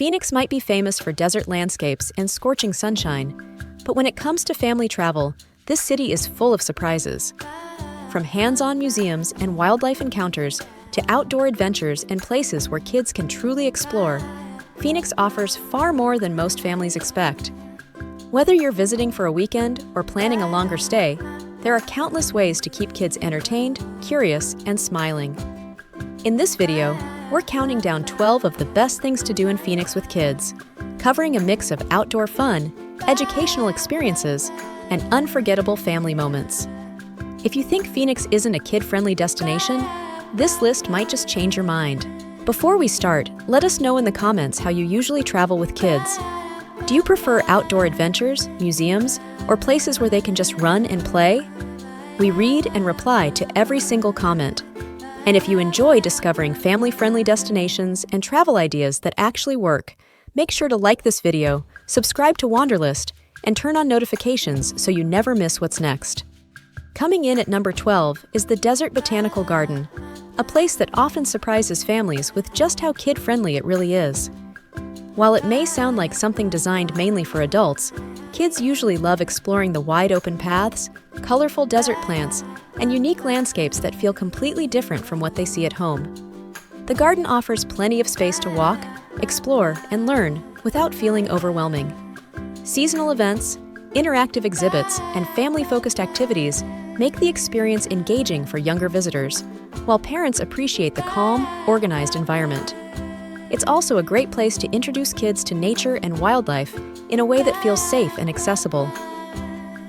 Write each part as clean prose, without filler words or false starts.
Phoenix might be famous for desert landscapes and scorching sunshine, but when it comes to family travel, this city is full of surprises. From hands-on museums and wildlife encounters to outdoor adventures and places where kids can truly explore, Phoenix offers far more than most families expect. Whether you're visiting for a weekend or planning a longer stay, there are countless ways to keep kids entertained, curious, and smiling. In this video, we're counting down 12 of the best things to do in Phoenix with kids, covering a mix of outdoor fun, educational experiences, and unforgettable family moments. If you think Phoenix isn't a kid-friendly destination, this list might just change your mind. Before we start, let us know in the comments how you usually travel with kids. Do you prefer outdoor adventures, museums, or places where they can just run and play? We read and reply to every single comment. And if you enjoy discovering family-friendly destinations and travel ideas that actually work, make sure to like this video, subscribe to Wanderlist, and turn on notifications so you never miss what's next. Coming in at number 12 is the Desert Botanical Garden, a place that often surprises families with just how kid-friendly it really is. While it may sound like something designed mainly for adults, kids usually love exploring the wide-open paths, colorful desert plants, and unique landscapes that feel completely different from what they see at home. The garden offers plenty of space to walk, explore, and learn without feeling overwhelming. Seasonal events, interactive exhibits, and family-focused activities make the experience engaging for younger visitors, while parents appreciate the calm, organized environment. It's also a great place to introduce kids to nature and wildlife in a way that feels safe and accessible.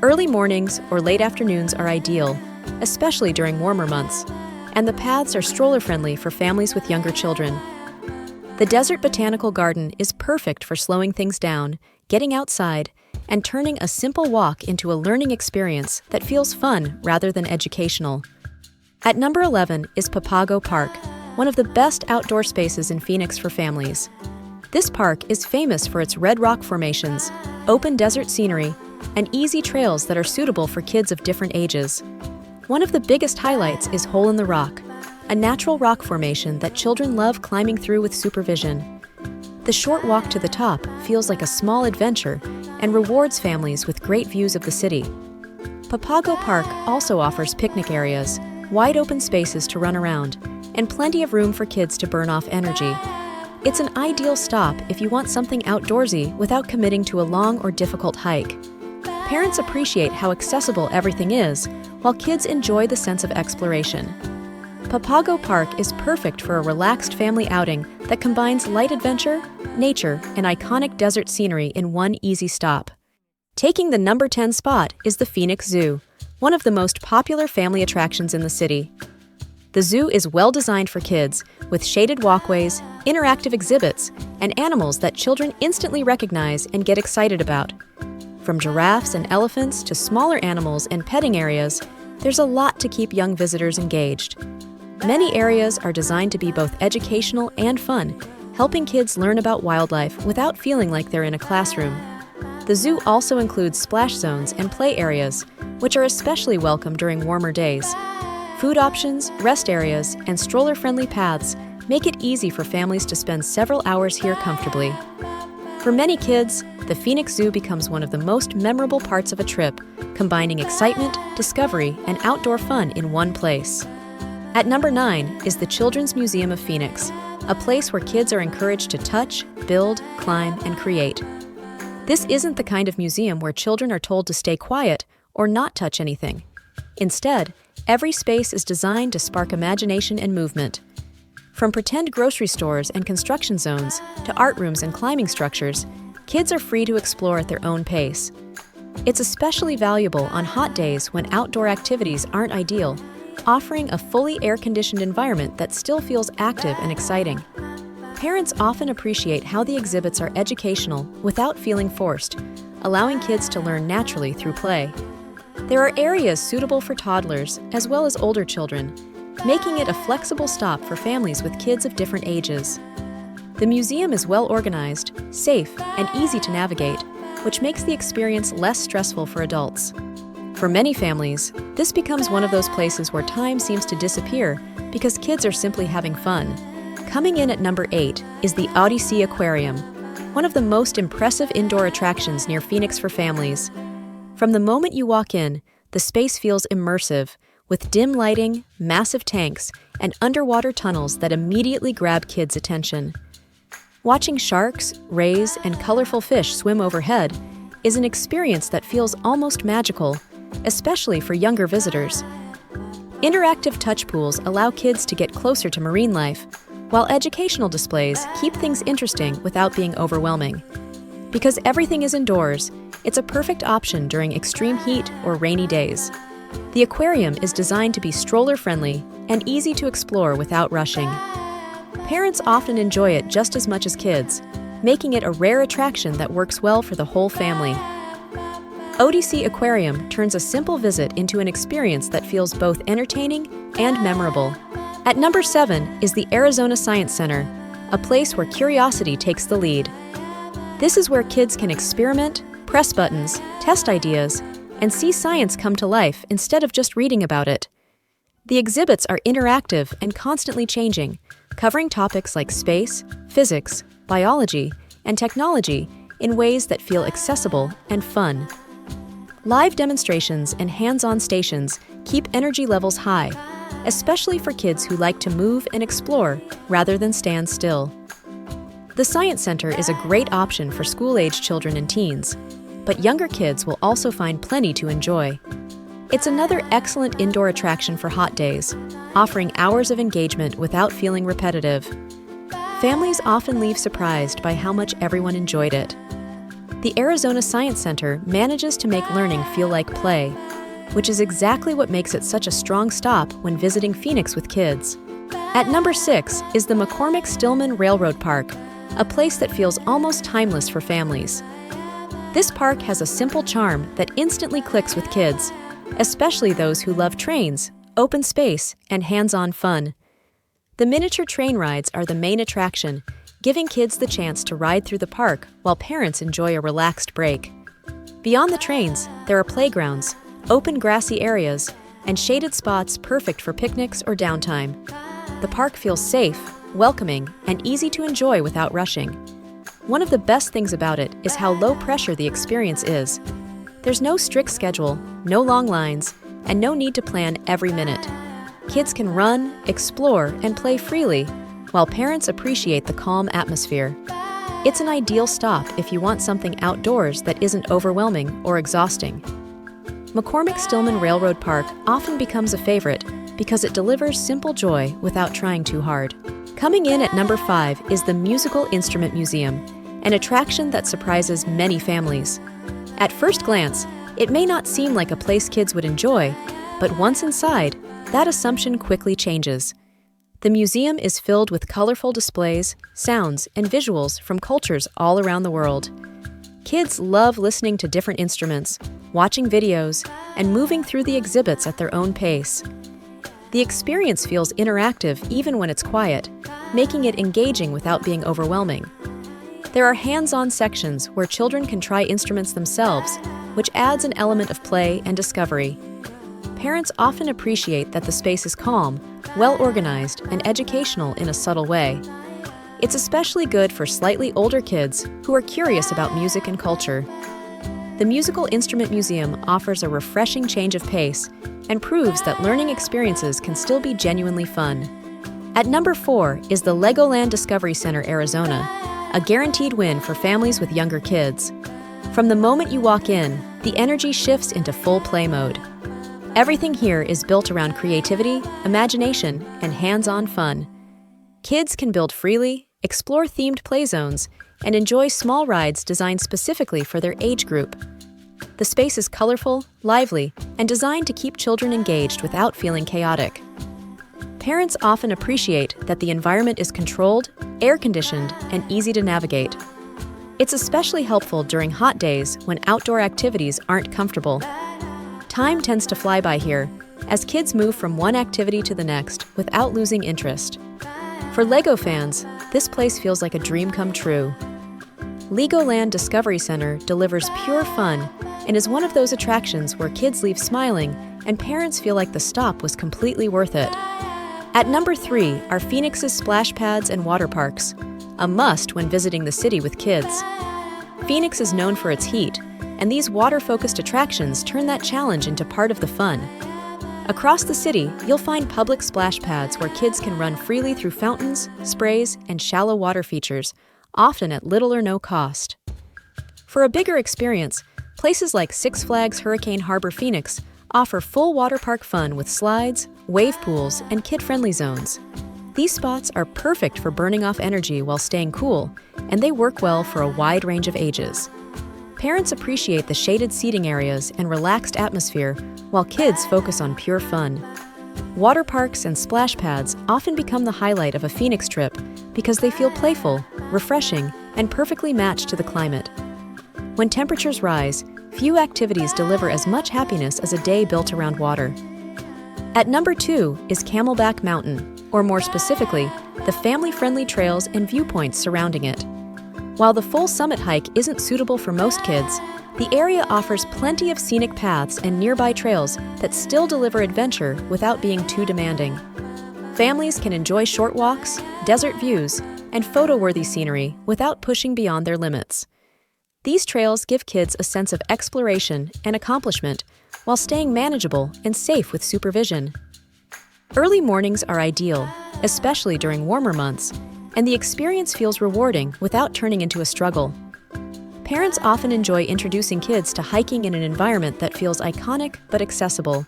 Early mornings or late afternoons are ideal, especially during warmer months, and the paths are stroller-friendly for families with younger children. The Desert Botanical Garden is perfect for slowing things down, getting outside, and turning a simple walk into a learning experience that feels fun rather than educational. At number 11 is Papago Park, one of the best outdoor spaces in Phoenix for families. This park is famous for its red rock formations, open desert scenery, and easy trails that are suitable for kids of different ages. One of the biggest highlights is Hole in the Rock, a natural rock formation that children love climbing through with supervision. The short walk to the top feels like a small adventure and rewards families with great views of the city. Papago Park also offers picnic areas, wide open spaces to run around, and plenty of room for kids to burn off energy. It's an ideal stop if you want something outdoorsy without committing to a long or difficult hike. Parents appreciate how accessible everything is, while kids enjoy the sense of exploration. Papago Park is perfect for a relaxed family outing that combines light adventure, nature, and iconic desert scenery in one easy stop. Taking the number 10 spot is the Phoenix Zoo, one of the most popular family attractions in the city. The zoo is well designed for kids, with shaded walkways, interactive exhibits, and animals that children instantly recognize and get excited about. From giraffes and elephants to smaller animals and petting areas, there's a lot to keep young visitors engaged. Many areas are designed to be both educational and fun, helping kids learn about wildlife without feeling like they're in a classroom. The zoo also includes splash zones and play areas, which are especially welcome during warmer days. Food options, rest areas, and stroller-friendly paths make it easy for families to spend several hours here comfortably. For many kids, the Phoenix Zoo becomes one of the most memorable parts of a trip, combining excitement, discovery, and outdoor fun in one place. At number 9 is the Children's Museum of Phoenix, a place where kids are encouraged to touch, build, climb, and create. This isn't the kind of museum where children are told to stay quiet or not touch anything. Instead, every space is designed to spark imagination and movement. From pretend grocery stores and construction zones to art rooms and climbing structures, kids are free to explore at their own pace. It's especially valuable on hot days when outdoor activities aren't ideal, offering a fully air-conditioned environment that still feels active and exciting. Parents often appreciate how the exhibits are educational without feeling forced, allowing kids to learn naturally through play. There are areas suitable for toddlers as well as older children, making it a flexible stop for families with kids of different ages. The museum is well organized, safe, and easy to navigate, which makes the experience less stressful for adults. For many families, this becomes one of those places where time seems to disappear because kids are simply having fun. Coming in at number 8 is the OdySea Aquarium, one of the most impressive indoor attractions near Phoenix for families. From the moment you walk in, the space feels immersive, with dim lighting, massive tanks, and underwater tunnels that immediately grab kids' attention. Watching sharks, rays, and colorful fish swim overhead is an experience that feels almost magical, especially for younger visitors. Interactive touch pools allow kids to get closer to marine life, while educational displays keep things interesting without being overwhelming. Because everything is indoors, it's a perfect option during extreme heat or rainy days. The aquarium is designed to be stroller-friendly and easy to explore without rushing. Parents often enjoy it just as much as kids, making it a rare attraction that works well for the whole family. OdySea Aquarium turns a simple visit into an experience that feels both entertaining and memorable. At number 7 is the Arizona Science Center, a place where curiosity takes the lead. This is where kids can experiment, press buttons, test ideas, and see science come to life instead of just reading about it. The exhibits are interactive and constantly changing, covering topics like space, physics, biology, and technology in ways that feel accessible and fun. Live demonstrations and hands-on stations keep energy levels high, especially for kids who like to move and explore rather than stand still. The Science Center is a great option for school-age children and teens, but younger kids will also find plenty to enjoy. It's another excellent indoor attraction for hot days, offering hours of engagement without feeling repetitive. Families often leave surprised by how much everyone enjoyed it. The Arizona Science Center manages to make learning feel like play, which is exactly what makes it such a strong stop when visiting Phoenix with kids. At number 6 is the McCormick Stillman Railroad Park, a place that feels almost timeless for families. This park has a simple charm that instantly clicks with kids, especially those who love trains, open space, and hands-on fun. The miniature train rides are the main attraction, giving kids the chance to ride through the park while parents enjoy a relaxed break. Beyond the trains, there are playgrounds, open grassy areas, and shaded spots perfect for picnics or downtime. The park feels safe, welcoming, and easy to enjoy without rushing. One of the best things about it is how low pressure the experience is. There's no strict schedule, no long lines, and no need to plan every minute. Kids can run, explore, and play freely, while parents appreciate the calm atmosphere. It's an ideal stop if you want something outdoors that isn't overwhelming or exhausting. McCormick Stillman Railroad Park often becomes a favorite because it delivers simple joy without trying too hard. Coming in at number 5 is the Musical Instrument Museum, an attraction that surprises many families. At first glance, it may not seem like a place kids would enjoy, but once inside, that assumption quickly changes. The museum is filled with colorful displays, sounds, and visuals from cultures all around the world. Kids love listening to different instruments, watching videos, and moving through the exhibits at their own pace. The experience feels interactive even when it's quiet, making it engaging without being overwhelming. There are hands-on sections where children can try instruments themselves, which adds an element of play and discovery. Parents often appreciate that the space is calm, well-organized, and educational in a subtle way. It's especially good for slightly older kids who are curious about music and culture. The Musical Instrument Museum offers a refreshing change of pace and proves that learning experiences can still be genuinely fun. At number 4 is the Legoland Discovery Center, Arizona, a guaranteed win for families with younger kids. From the moment you walk in, the energy shifts into full play mode. Everything here is built around creativity, imagination, and hands-on fun. Kids can build freely, explore themed play zones, and enjoy small rides designed specifically for their age group. The space is colorful, lively, and designed to keep children engaged without feeling chaotic. Parents often appreciate that the environment is controlled, air-conditioned, and easy to navigate. It's especially helpful during hot days when outdoor activities aren't comfortable. Time tends to fly by here, as kids move from one activity to the next without losing interest. For Lego fans, this place feels like a dream come true. Legoland Discovery Center delivers pure fun and is one of those attractions where kids leave smiling and parents feel like the stop was completely worth it. At number 3 are Phoenix's splash pads and water parks, a must when visiting the city with kids. Phoenix is known for its heat, and these water-focused attractions turn that challenge into part of the fun. Across the city, you'll find public splash pads where kids can run freely through fountains, sprays, and shallow water features, often at little or no cost. For a bigger experience, places like Six Flags Hurricane Harbor Phoenix offer full water park fun with slides, wave pools, and kid-friendly zones. These spots are perfect for burning off energy while staying cool, and they work well for a wide range of ages. Parents appreciate the shaded seating areas and relaxed atmosphere, while kids focus on pure fun. Water parks and splash pads often become the highlight of a Phoenix trip because they feel playful, refreshing, and perfectly matched to the climate. When temperatures rise, few activities deliver as much happiness as a day built around water. At number 2 is Camelback Mountain, or more specifically, the family-friendly trails and viewpoints surrounding it. While the full summit hike isn't suitable for most kids, the area offers plenty of scenic paths and nearby trails that still deliver adventure without being too demanding. Families can enjoy short walks, desert views, and photo-worthy scenery without pushing beyond their limits. These trails give kids a sense of exploration and accomplishment while staying manageable and safe with supervision. Early mornings are ideal, especially during warmer months, and the experience feels rewarding without turning into a struggle. Parents often enjoy introducing kids to hiking in an environment that feels iconic but accessible.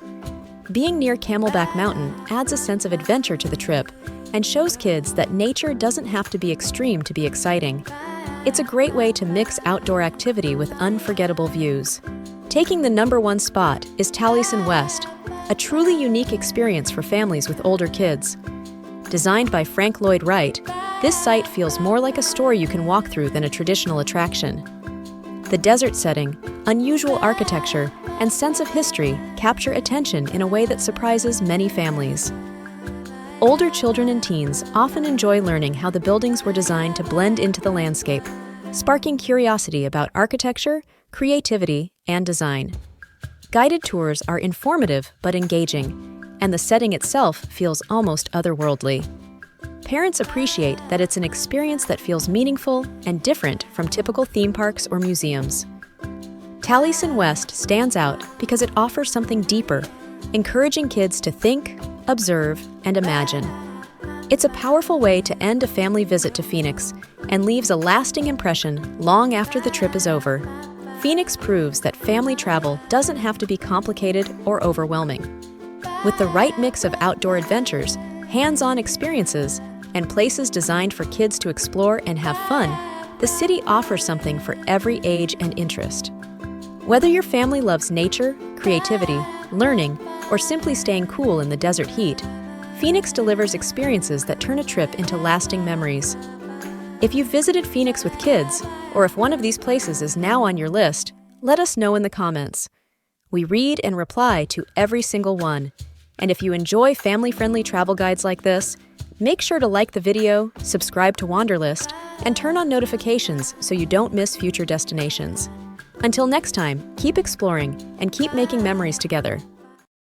Being near Camelback Mountain adds a sense of adventure to the trip and shows kids that nature doesn't have to be extreme to be exciting. It's a great way to mix outdoor activity with unforgettable views. Taking the number 1 spot is Taliesin West, a truly unique experience for families with older kids. Designed by Frank Lloyd Wright, this site feels more like a story you can walk through than a traditional attraction. The desert setting, unusual architecture, and sense of history capture attention in a way that surprises many families. Older children and teens often enjoy learning how the buildings were designed to blend into the landscape, sparking curiosity about architecture, creativity, and design. Guided tours are informative but engaging, and the setting itself feels almost otherworldly. Parents appreciate that it's an experience that feels meaningful and different from typical theme parks or museums. Taliesin West stands out because it offers something deeper, encouraging kids to think, observe, and imagine. It's a powerful way to end a family visit to Phoenix and leaves a lasting impression long after the trip is over. Phoenix proves that family travel doesn't have to be complicated or overwhelming. With the right mix of outdoor adventures, hands-on experiences, and places designed for kids to explore and have fun, the city offers something for every age and interest. Whether your family loves nature, creativity, learning, or simply staying cool in the desert heat, Phoenix delivers experiences that turn a trip into lasting memories. If you've visited Phoenix with kids, or if one of these places is now on your list, let us know in the comments. We read and reply to every single one. And if you enjoy family-friendly travel guides like this, make sure to like the video, subscribe to Wanderlist, and turn on notifications so you don't miss future destinations. Until next time, keep exploring and keep making memories together.